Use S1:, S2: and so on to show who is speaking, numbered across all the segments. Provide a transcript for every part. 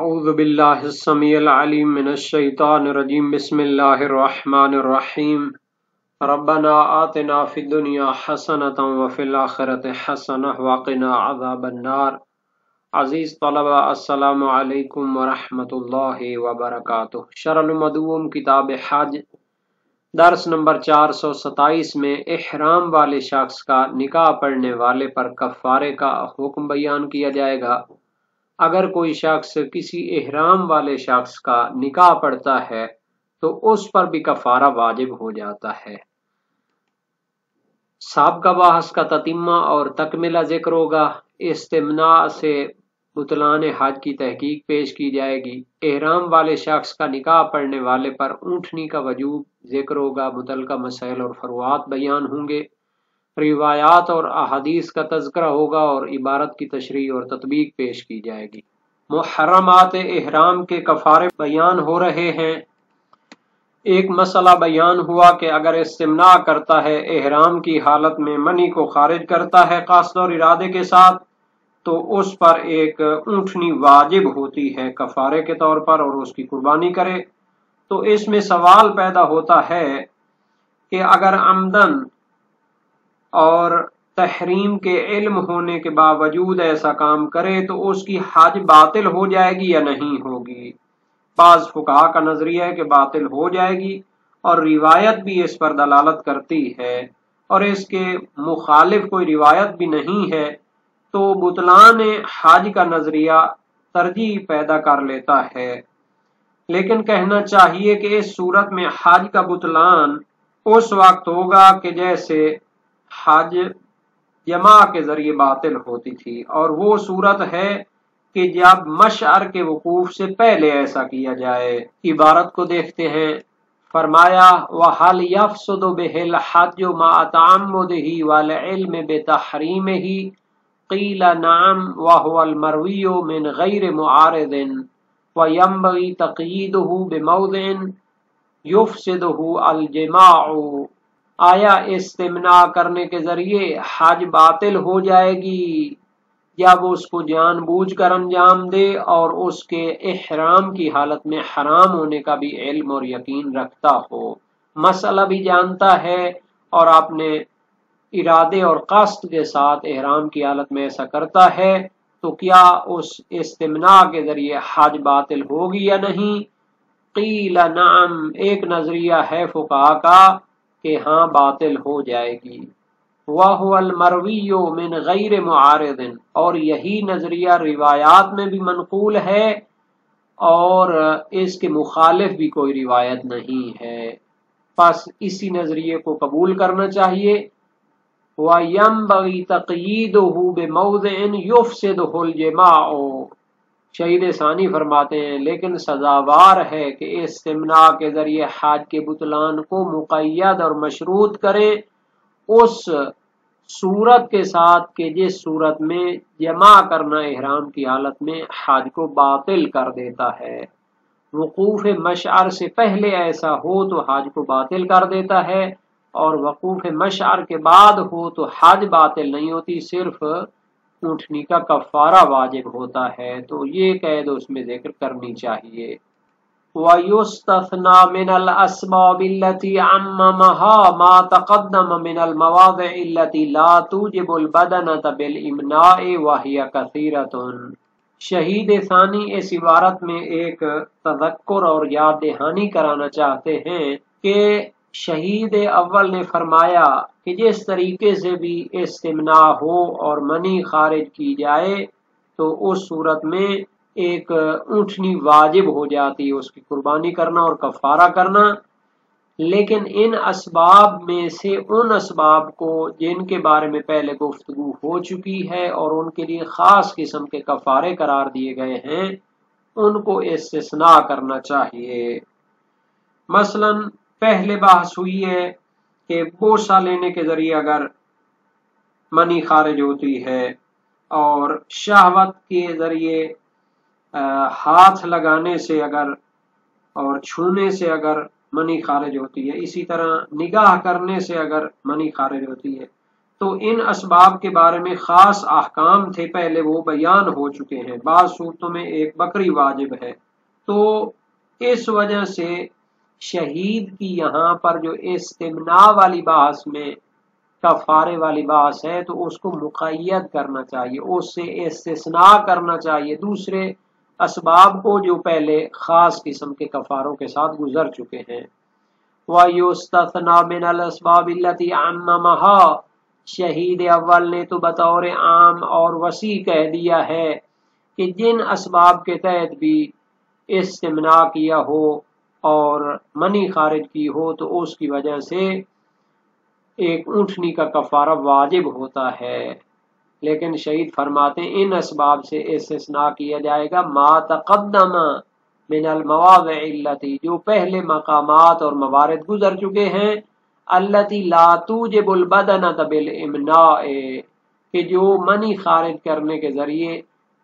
S1: اعوذ باللہ السمیع العلیم من الشیطان الرجیم بسم اللہ الرحمن الرحیم ربنا آتنا فی الدنیا حسنۃ وفی الآخرۃ حسنۃ وقنا عذاب النار۔ عزیز طلبہ السلام علیکم ورحمۃ اللہ وبرکاتہ۔ شرح المدوم کتاب حج درس نمبر 427 میں احرام والے شخص کا نکاح پڑھنے والے پر کفارے کا حکم بیان کیا جائے گا۔ اگر کوئی شخص کسی احرام والے شخص کا نکاح پڑھتا ہے تو اس پر بھی کفارہ واجب ہو جاتا ہے۔ سابقہ بحث کا تتمہ اور تکملہ ذکر ہوگا۔ استمناء سے بطلان حج کی تحقیق پیش کی جائے گی۔ احرام والے شخص کا نکاح پڑھنے والے پر اونٹنی کا وجوب ذکر ہوگا۔ متعلقہ مسائل اور فروعات بیان ہوں گے۔ روایات اور احادیث کا تذکرہ ہوگا اور عبارت کی تشریح اور تطبیق پیش کی جائے گی۔ محرمات احرام کے کفارے بیان ہو رہے ہیں۔ ایک مسئلہ بیان ہوا کہ اگر استمناء کرتا ہے، احرام کی حالت میں منی کو خارج کرتا ہے قصد اور ارادے کے ساتھ، تو اس پر ایک اونٹنی واجب ہوتی ہے کفارے کے طور پر اور اس کی قربانی کرے۔ تو اس میں سوال پیدا ہوتا ہے کہ اگر عمدن اور تحریم کے علم ہونے کے باوجود ایسا کام کرے تو اس کی حج باطل ہو جائے گی یا نہیں ہوگی؟ بعض فقہا کا نظریہ ہے کہ باطل ہو جائے گی، اور روایت بھی اس پر دلالت کرتی ہے، اور اس کے مخالف کوئی روایت بھی نہیں ہے، تو بطلان حج کا نظریہ ترجیح پیدا کر لیتا ہے۔ لیکن کہنا چاہیے کہ اس صورت میں حج کا بطلان اس وقت ہوگا کہ جیسے حج جماع کے ذریعے باطل ہوتی تھی، اور وہ صورت ہے کہ جب مشعر کے وقوف سے پہلے ایسا کیا جائے۔ عبارت کو دیکھتے ہیں۔ فرمایا وَحَلْ يَفْسُدُ بِهِ الْحَجُّ مَعَ تَعَمُّدِهِ وَالْعِلْمِ بِتَحْرِيمِهِ قِيلَ نَعَمْ وَهُوَ الْمَرْوِيُّ مِنْ غَيْرِ مُعَارِضٍ وَيَنبَغِي تَقْيِيدُهُ بِمَوْضِعٍ يُفْسِدُهُ الْجِمَاعُ۔ آیا استمناء کرنے کے ذریعے حج باطل ہو جائے گی جب اس کو جان بوجھ کر انجام دے اور اس کے احرام کی حالت میں حرام ہونے کا بھی علم اور یقین رکھتا ہو، مسئلہ بھی جانتا ہے، اور اپنے ارادے اور قصد کے ساتھ احرام کی حالت میں ایسا کرتا ہے، تو کیا اس استمناء کے ذریعے حج باطل ہوگی یا نہیں؟ قیل نعم، ایک نظریہ ہے فقہا کا کہ ہاں باطل ہو جائے گی۔ وَهُوَ الْمَرْوِيُّ مِنْ غَيْرِ مُعَارِضٍ، اور یہی نظریہ روایات میں بھی منقول ہے اور اس کے مخالف بھی کوئی روایت نہیں ہے، پس اسی نظریے کو قبول کرنا چاہیے۔ وَيَنبَغِي تَقْيِيدُهُ بِمَوْضِعٍ يُفْسِدُهُ الْجِمَاعُ۔ شہید ثانی فرماتے ہیں لیکن سزاوار ہے کہ استمناء کے ذریعے حج کے بطلان کو مقید اور مشروط کرے اس صورت کے ساتھ کہ جس صورت میں جمع کرنا احرام کی حالت میں حج کو باطل کر دیتا ہے۔ وقوف مشعر سے پہلے ایسا ہو تو حج کو باطل کر دیتا ہے، اور وقوف مشعر کے بعد ہو تو حج باطل نہیں ہوتی، صرف اونٹنی کا کفارہ واجب ہوتا ہے۔ تو یہ قید اس میں ذکر کرنی چاہیے۔ وَيُسْتَثْنَى مِنَ الْأَسْبَابِ الَّتِي عَمَّمَهَا مَا تَقَدَّمَ مِنَ الْمَوَاضِعِ الَّتِي لَا تُوجِبُ الْبَدَنَةَ بِالْإِمْنَاءِ وَهِيَ كَثِيرَةٌ۔ شہید ثانی اس عبارت میں ایک تذکر اور یاد دہانی کرانا چاہتے ہیں کہ شہید اول نے فرمایا کہ جس طریقے سے بھی استمناء ہو اور منی خارج کی جائے تو اس صورت میں ایک اونٹنی واجب ہو جاتی، اس کی قربانی کرنا اور کفارہ کرنا۔ لیکن ان اسباب میں سے ان اسباب کو جن کے بارے میں پہلے گفتگو ہو چکی ہے اور ان کے لیے خاص قسم کے کفارے قرار دیے گئے ہیں، ان کو استثناء کرنا چاہیے۔ مثلا پہلے بحث ہوئی ہے کہ بوسہ لینے کے ذریعے اگر منی خارج ہوتی ہے اور شہوت کے ذریعے ہاتھ لگانے سے اگر اور چھونے سے اگر منی خارج ہوتی ہے، اسی طرح نگاہ کرنے سے اگر منی خارج ہوتی ہے، تو ان اسباب کے بارے میں خاص احکام تھے پہلے، وہ بیان ہو چکے ہیں۔ بعض صورتوں میں ایک بکری واجب ہے۔ تو اس وجہ سے شہید کی یہاں پر جو استمناء والی بحث میں کفارے والی بحث ہے تو اس کو مقید کرنا چاہیے، اس سے استثناء کرنا چاہیے دوسرے اسباب کو جو پہلے خاص قسم کے کفاروں کے ساتھ گزر چکے ہیں۔ وَيُسْتَثْنَى مِنَ الْأَسْبَابِ الَّتِي عَمَّمَهَا، شہید اول نے تو بطور عام اور وسیع کہہ دیا ہے کہ جن اسباب کے تحت بھی استمناء کیا ہو اور منی خارج کی ہو تو اس کی وجہ سے ایک اونٹنی کا کفارہ واجب ہوتا ہے، لیکن شہید فرماتے ہیں ان اسباب سے استثناء کیا جائے گا ما تقدم من المواضع التي، جو پہلے مقامات اور موارد گزر چکے ہیں، التي لا توجب البدنة بالامناء، کہ جو منی خارج کرنے کے ذریعے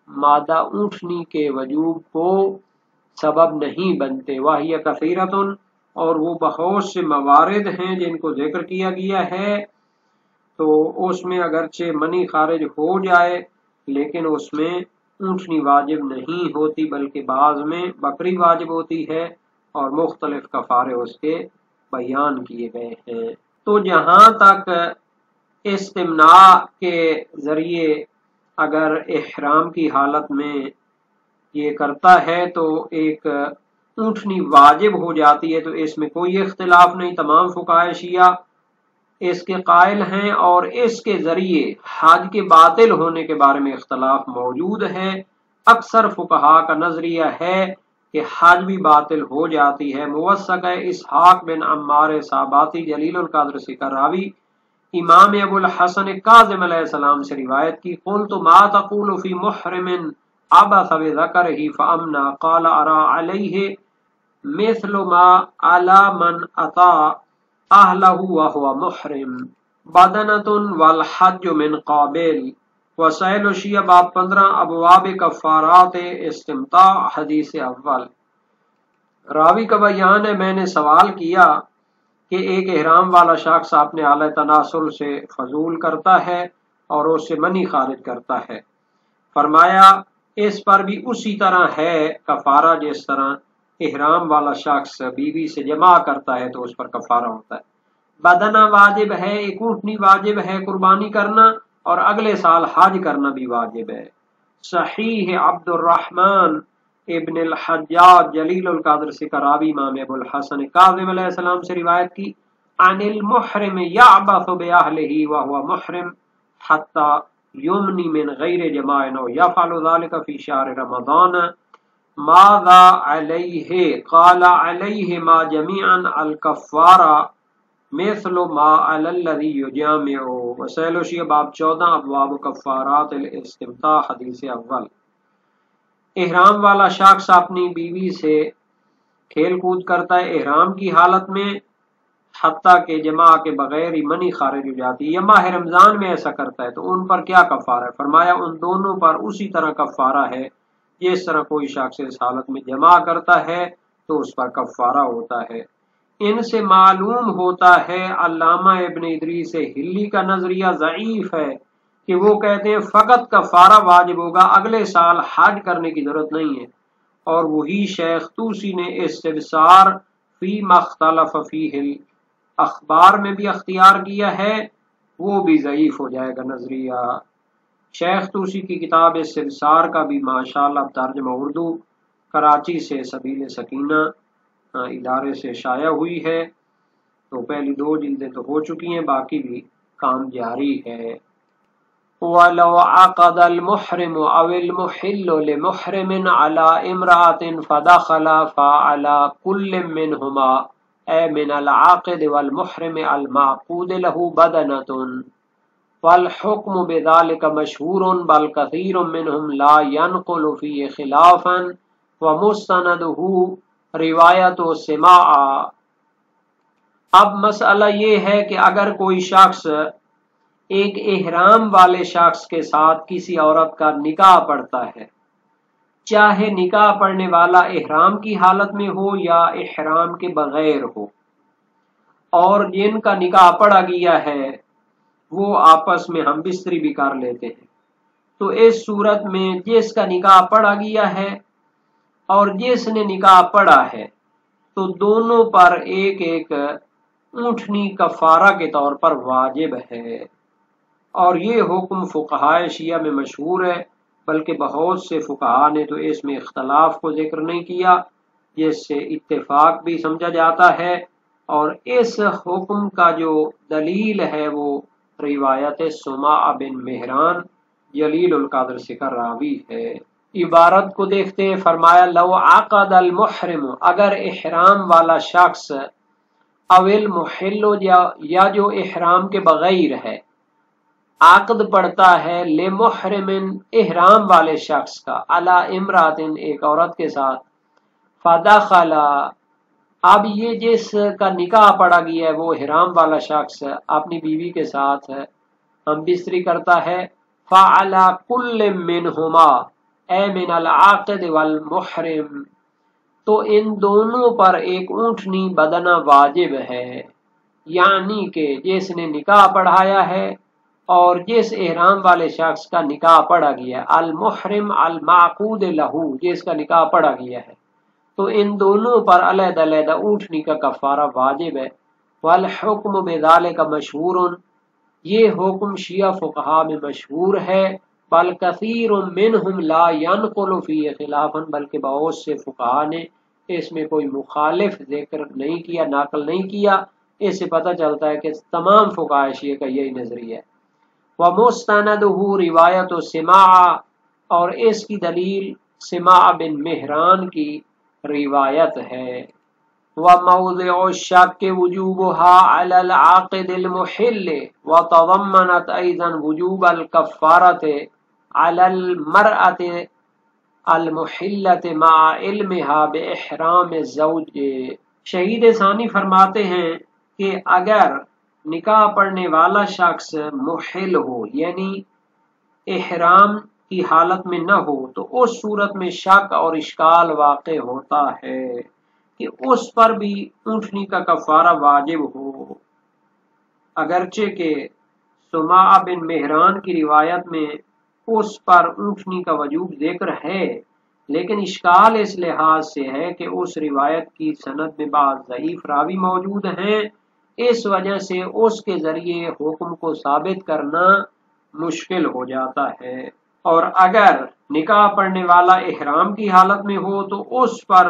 S1: مادہ اونٹنی کے وجوب کو سبب نہیں بنتے۔ وَهِيَ كَثِيرَةٌ، اور وہ بہت سے موارد ہیں جن کو ذکر کیا گیا ہے، تو اس میں اگرچہ منی خارج ہو جائے لیکن اس میں اونٹنی واجب نہیں ہوتی، بلکہ بعض میں بکری واجب ہوتی ہے، اور مختلف کفارے اس کے بیان کیے گئے ہیں۔ تو جہاں تک استمناء کے ذریعے اگر احرام کی حالت میں یہ کرتا ہے تو ایک اونٹنی واجب ہو جاتی ہے، تو اس میں کوئی اختلاف نہیں، تمام فقہاء شیعہ اس کے قائل ہیں، اور اس کے ذریعے حج کے باطل ہونے کے بارے میں اختلاف موجود ہے۔ اکثر فقہاء کا نظریہ ہے کہ حج بھی باطل ہو جاتی ہے۔ موثق ہے اسحاق بن عمار صاباتی جلیل القدر سکراوی امام ابو الحسن کاظم علیہ السلام سے روایت کی، قلت ما تقول فی محرم عبث بذکرہ فامنا، قال ارى علیہ مثل ما علی من اطاع اہلہ وہو محرم بدنۃ والحج من قابل۔ وسائل الشیعہ باب 15 ابواب کفارات استمتاع، حدیث اول۔ راوی کا بیان ہے، میں نے سوال کیا کہ ایک احرام والا شخص اپنے اعلی تناسل سے فضول کرتا ہے اور اس سے منی خارج کرتا ہے، فرمایا اس پر بھی اسی طرح ہے کفارہ جس طرح احرام والا شخص بیوی سے جماع کرتا ہے تو اس پر کفارہ ہوتا ہے۔ بدنہ واجب ہے، ایک اونٹنی واجب ہے قربانی کرنا، اور اگلے سال حج کرنا بھی واجب ہے۔ صحیح عبد الرحمن ابن الحجاج جلیل القدر سکراوی امام ابو الحسن کاظم علیہ السلام سے روایت کی، عن المحرم یعبث باہلہ وہو محرم حتی یمنی من غیر جماع او یفعل ذلك فی شہر رمضان ماذا علیہ، قال علیہما جمیعا الکفارہ مثل ما علی الذی یجامع۔ وسائل الشیعہ باب 14 ابواب کفارات الاستمتاع، حدیث اول۔ احرام والا شخص اپنی بیوی سے کھیل کود کرتا ہے احرام کی حالت میں حتیٰ کہ جماع کے بغیر ہی منی خارج ہو جاتی ہے، یا ماہ رمضان میں ایسا کرتا ہے تو ان پر کیا کفارہ ہے؟ فرمایا ان دونوں پر اسی طرح کفارہ ہے جس طرح کوئی شخص اس حالت میں جماع کرتا ہے تو اس پر کفارہ ہوتا ہے۔ ان سے معلوم ہوتا ہے علامہ ابن ادریس ہلی کا نظریہ ضعیف ہے کہ وہ کہتے ہیں فقط کفارہ واجب ہوگا، اگلے سال حج کرنے کی ضرورت نہیں ہے، اور وہی شیخ طوسی نے استبصار فی مختلف فیہ اخبار میں بھی اختیار کیا ہے، وہ بھی ضعیف ہو جائے گا نظریہ۔ شیخ طوسی کی کتاب استبصار کا بھی ماشاءاللہ ترجمہ اردو کراچی سے سبیل سکینہ ادارے سے شائع ہوئی ہے، تو پہلی 2 جلدیں تو ہو چکی ہیں، باقی بھی کام جاری ہے۔ وَلَوْ عَقَدَ الْمُحْرِمُ أَوِ الْمُحِلُّ لِمُحْرِمٍ عَلَى امْرَأَةٍ فَدَخَلَ فَعَلَى كُلٍّ مِّنْهُمَا أَيْ مِنَ الْعَاقِدِ وَالْمُحْرِمِ الْمَعْقُودِ لَهُ بَدَنَةٌ وَالْحُكْمُ بِذَلِكَ مَشْهُورٌ بَلْ كَثِيرٌ مِّنْهُمْ لَا يَنْقُلُ فِيهِ خِلَافًا وَمُسْتَنَدُهُ روایت و سماع۔ اب مسئلہ یہ ہے کہ اگر کوئی شخص ایک احرام والے شخص کے ساتھ کسی عورت کا نکاح پڑھتا ہے، چاہے نکاح پڑھنے والا احرام کی حالت میں ہو یا احرام کے بغیر ہو، اور جن کا نکاح پڑھا گیا ہے وہ آپس میں ہم بستری بھی کر لیتے ہیں۔ تو اس صورت میں جس کا نکاح پڑھا گیا ہے اور جس نے نکاح پڑھا ہے تو دونوں پر ایک ایک اونٹنی کفارہ کے طور پر واجب ہے، اور یہ حکم فقہائے شیعہ میں مشہور ہے، بلکہ بہت سے فقہا نے تو اس میں اختلاف کو ذکر نہیں کیا، جس سے اتفاق بھی سمجھا جاتا ہے۔ اور اس حکم کا جو دلیل ہے وہ روایت سماع بن مہران جلیل القدر سے کا راوی ہے۔ عبارت کو دیکھتے ہیں، فرمایا لو عقد المحرم، اگر احرام والا شخص اویل محل یا جو احرام کے بغیر ہے عقد پڑتا ہے لمحرم احرام والے شخص کا علی امرات ایک عورت کے ساتھ، فدخل اب یہ جس کا نکاح پڑا گیا ہے وہ احرام والا شخص اپنی بیوی کے ساتھ ہم بستری کرتا ہے، فعلی کل منہما اے من العاقد والمحرم، تو ان دونوں پر ایک اونٹنی بدنہ واجب ہے، یعنی کہ جس نے نکاح پڑھایا ہے اور جس احرام والے شخص کا نکاح پڑھا گیا ہے، المحرم المعقود لہو، جس کا نکاح پڑھا گیا ہے، تو ان دونوں پر علیحدہ علیحدہ اونٹنی کا کفارہ واجب ہے۔ والحکم بذالک مشہور، یہ حکم شیعہ فقہا میں مشہور ہے، بل کثیر منہم لا ینقل فیہ خلافا، بلکہ بہت سے فقہا نے اس میں کوئی مخالف ذکر نہیں کیا، نقل نہیں کیا۔ اس سے پتہ چلتا ہے کہ تمام فقہاء شیعہ کا یہی نظریہ ہے۔ وَمُسْتَنَدُهُ روایت سماع، اور اس کی دلیل سماع بن مہران کی روایت ہے۔ وَمَوْضِعُ الشَّكِّ وُجُوبُهَا عَلَى الْعَاقِدِ الْمُحِلِّ، وَتَضَمَّنَتْ أَيْضًا وُجُوبَ الْكَفَّارَةِ عَلَى الْمَرْأَةِ المحلة مع علمها بإحرام الزوج۔ شہید ثانی فرماتے ہیں کہ اگر نکاح پڑھنے والا شخص محل ہو یعنی احرام کی حالت میں نہ ہو تو اس صورت میں شک اور اشکال واقع ہوتا ہے کہ اس پر بھی اونٹنی کا کفارہ واجب ہو، اگرچہ کہ سماع بن مہران کی روایت میں اس پر اونٹنی کا وجوب ذکر ہے، لیکن اشکال اس لحاظ سے ہے کہ اس روایت کی سند میں بعض ضعیف راوی موجود ہیں، اس وجہ سے اس کے ذریعے حکم کو ثابت کرنا مشکل ہو جاتا ہے۔ اور اگر نکاح پڑھنے والا احرام کی حالت میں ہو تو اس پر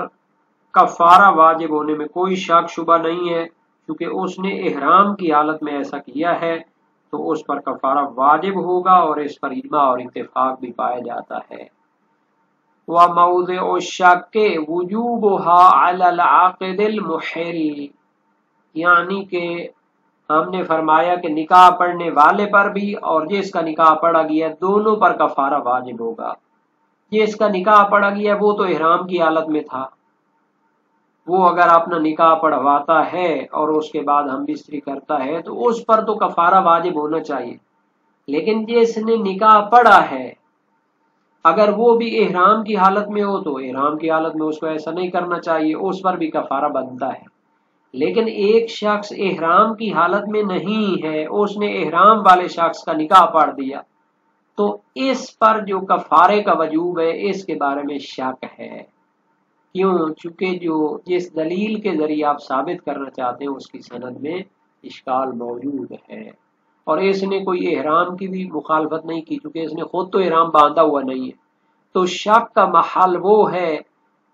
S1: کفارہ واجب ہونے میں کوئی شک شبہ نہیں ہے، کیونکہ اس نے احرام کی حالت میں ایسا کیا ہے تو اس پر کفارہ واجب ہوگا، اور اس پر اجماع اور اتفاق بھی پایا جاتا ہے۔ وَمَوْضِعُ الشَّكِّ وُجُوبُهَا عَلَى الْعَاقِدِ الْمُحِلِّ، یعنی کہ ہم نے فرمایا کہ نکاح پڑھنے والے پر بھی اور جس کا نکاح پڑھا گیا دونوں پر کفارہ واجب ہوگا۔ جس کا نکاح پڑھا گیا وہ تو احرام کی حالت میں تھا، وہ اگر اپنا نکاح پڑھواتا ہے اور اس کے بعد ہم بستری کرتا ہے تو اس پر تو کفارہ واجب ہونا چاہیے، لیکن جس نے نکاح پڑھا ہے اگر وہ بھی احرام کی حالت میں ہو تو احرام کی حالت میں اس کو ایسا نہیں کرنا چاہیے، اس پر بھی کفارہ بنتا ہے۔ لیکن ایک شخص احرام کی حالت میں نہیں ہے، اس نے احرام والے شخص کا نکاح پڑھ دیا، تو اس پر جو کفارے کا وجوب ہے اس کے بارے میں شک ہے۔ کیوں؟ چونکہ جو جس دلیل کے ذریعے آپ ثابت کرنا چاہتے ہیں اس کی سند میں اشکال موجود ہے، اور اس نے کوئی احرام کی بھی مخالفت نہیں کی کیونکہ اس نے خود تو احرام باندھا ہوا نہیں ہے، تو شک کا محل وہ ہے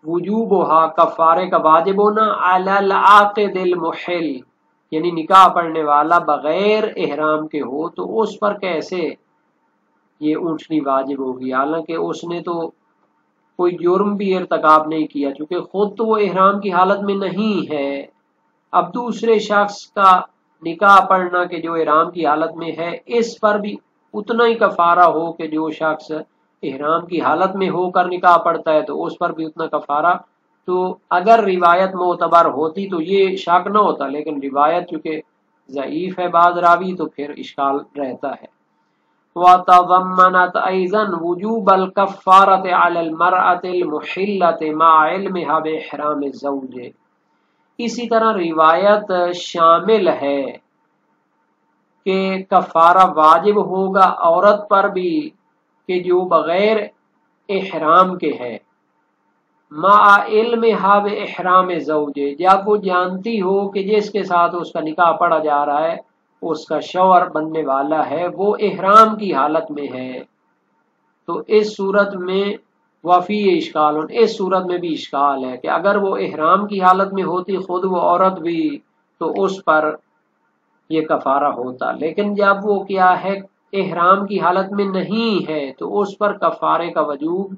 S1: وجوبہا، کفارے کا واجب ہونا، علی العاقد المحل، یعنی نکاح پڑھنے والا بغیر احرام کے ہو تو اس پر کیسے یہ اونٹنی واجب ہوگی، حالانکہ اس نے تو کوئی جرم بھی ارتکاب نہیں کیا چونکہ خود تو وہ احرام کی حالت میں نہیں ہے۔ اب دوسرے شخص کا نکاح پڑھنا کہ جو احرام کی حالت میں ہے اس پر بھی اتنا ہی کفارہ ہو کہ جو شخص احرام کی حالت میں ہو کر نکاح پڑھتا ہے تو اس پر بھی اتنا کفارہ، تو اگر روایت معتبر ہوتی تو یہ شک نہ ہوتا، لیکن روایت چونکہ ضعیف ہے بعض راوی تو پھر اشکال رہتا ہے۔ وَتَضَمَّنَتْ أَيْضًا وُجُوبَ الْكَفَّارَةِ عَلَى الْمَرْأَةِ الْمُحِلَّةِ مَعَ عِلْمِهَا بِإِحْرَامِ الزَّوْجِ، اسی طرح روایت شامل ہے کہ کفارہ واجب ہوگا عورت پر بھی کہ جو بغیر احرام کے ہے، مع علم ہاب احرام زوجے، جب وہ جانتی ہو کہ جس کے ساتھ اس کا نکاح پڑھا جا رہا ہے اس کا شوہر بننے والا ہے، وہ احرام کی حالت میں ہے، تو اس صورت میں وفی اشکال، اس صورت میں بھی اشکال ہے کہ اگر وہ احرام کی حالت میں ہوتی خود وہ عورت بھی تو اس پر یہ کفارہ ہوتا، لیکن جب وہ کیا ہے احرام کی حالت میں نہیں ہے تو اس پر کفارے کا وجوب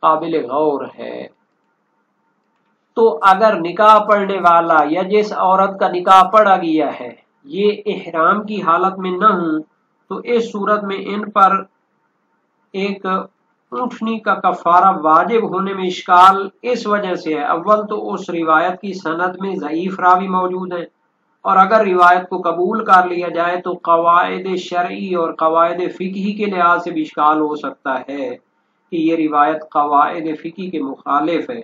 S1: قابل غور ہے۔ تو اگر نکاح پڑھنے والا یا جس عورت کا نکاح پڑھا گیا ہے یہ احرام کی حالت میں نہ ہوں تو اس صورت میں ان پر ایک اونٹنی کا کفارہ واجب ہونے میں اشکال اس وجہ سے ہے، اول تو اس روایت کی سند میں ضعیف راوی موجود ہیں، اور اگر روایت کو قبول کر لیا جائے تو قواعد شرعی اور قواعد فقہی کے لحاظ سے بھی اشکال ہو سکتا ہے کہ یہ روایت قواعد فقہی کے مخالف ہے،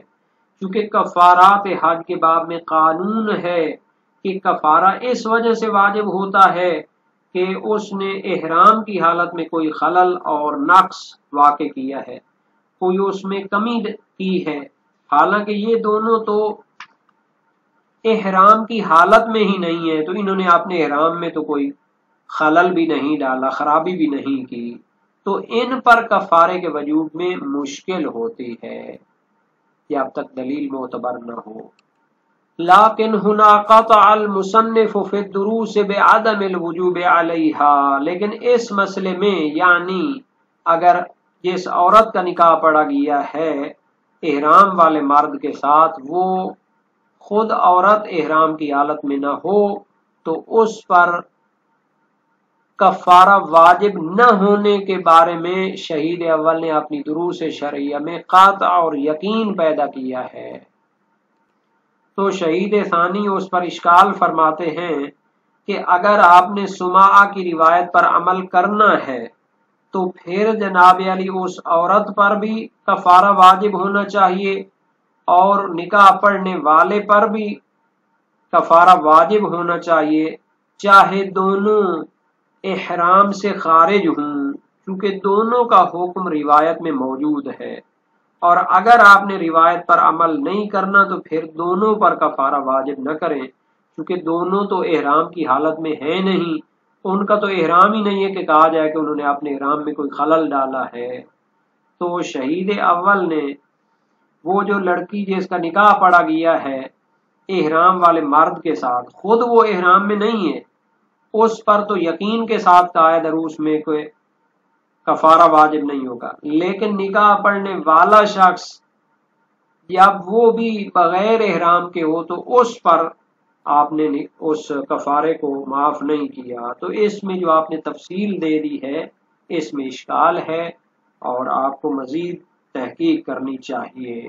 S1: کیونکہ کفارات حج کے باب میں قانون ہے کہ کفارہ اس وجہ سے واجب ہوتا ہے کہ اس نے احرام کی حالت میں کوئی خلل اور نقص واقع کیا ہے، کوئی اس میں کمی کی ہے، حالانکہ یہ دونوں تو احرام کی حالت میں ہی نہیں ہے، تو انہوں نے اپنے احرام میں تو کوئی خلل بھی نہیں ڈالا، خرابی بھی نہیں کی، تو ان پر کفارے کے وجوب میں مشکل ہوتی ہے جب تک دلیل معتبر نہ ہو۔ لیکن ہنا قطع المصنف فی الدروس بعدم الوجوب علیہا، لیکن اس مسئلے میں یعنی اگر جس عورت کا نکاح پڑھا گیا ہے احرام والے مرد کے ساتھ وہ خود عورت احرام کی حالت میں نہ ہو تو اس پر کفارہ واجب نہ ہونے کے بارے میں شہید اول نے اپنی دروس شرعیہ میں قطع اور یقین پیدا کیا ہے۔ تو شہید ثانی اس پر اشکال فرماتے ہیں کہ اگر آپ نے سماع کی روایت پر عمل کرنا ہے تو پھر جناب علی اس عورت پر بھی کفارہ واجب ہونا چاہیے اور نکاح پڑھنے والے پر بھی کفارہ واجب ہونا چاہیے، چاہے دونوں احرام سے خارج ہوں، کیونکہ دونوں کا حکم روایت میں موجود ہے، اور اگر آپ نے روایت پر عمل نہیں کرنا تو پھر دونوں پر کفارہ واجب نہ کریں، کیونکہ دونوں تو احرام کی حالت میں ہیں نہیں، ان کا تو احرام ہی نہیں ہے کہ کہا جائے کہ انہوں نے اپنے احرام میں کوئی خلل ڈالا ہے۔ تو شہید اول نے وہ جو لڑکی جس کا نکاح پڑھا گیا ہے احرام والے مرد کے ساتھ خود وہ احرام میں نہیں ہے، اس پر تو یقین کے ساتھ کہا ہے دروس میں کوئی کفارہ واجب نہیں ہوگا، لیکن نکاح پڑھنے والا شخص جب وہ بھی بغیر احرام کے ہو تو اس پر آپ نے اس کفارے کو معاف نہیں کیا، تو اس میں جو آپ نے تفصیل دے دی ہے اس میں اشکال ہے اور آپ کو مزید تحقیق کرنی چاہیے۔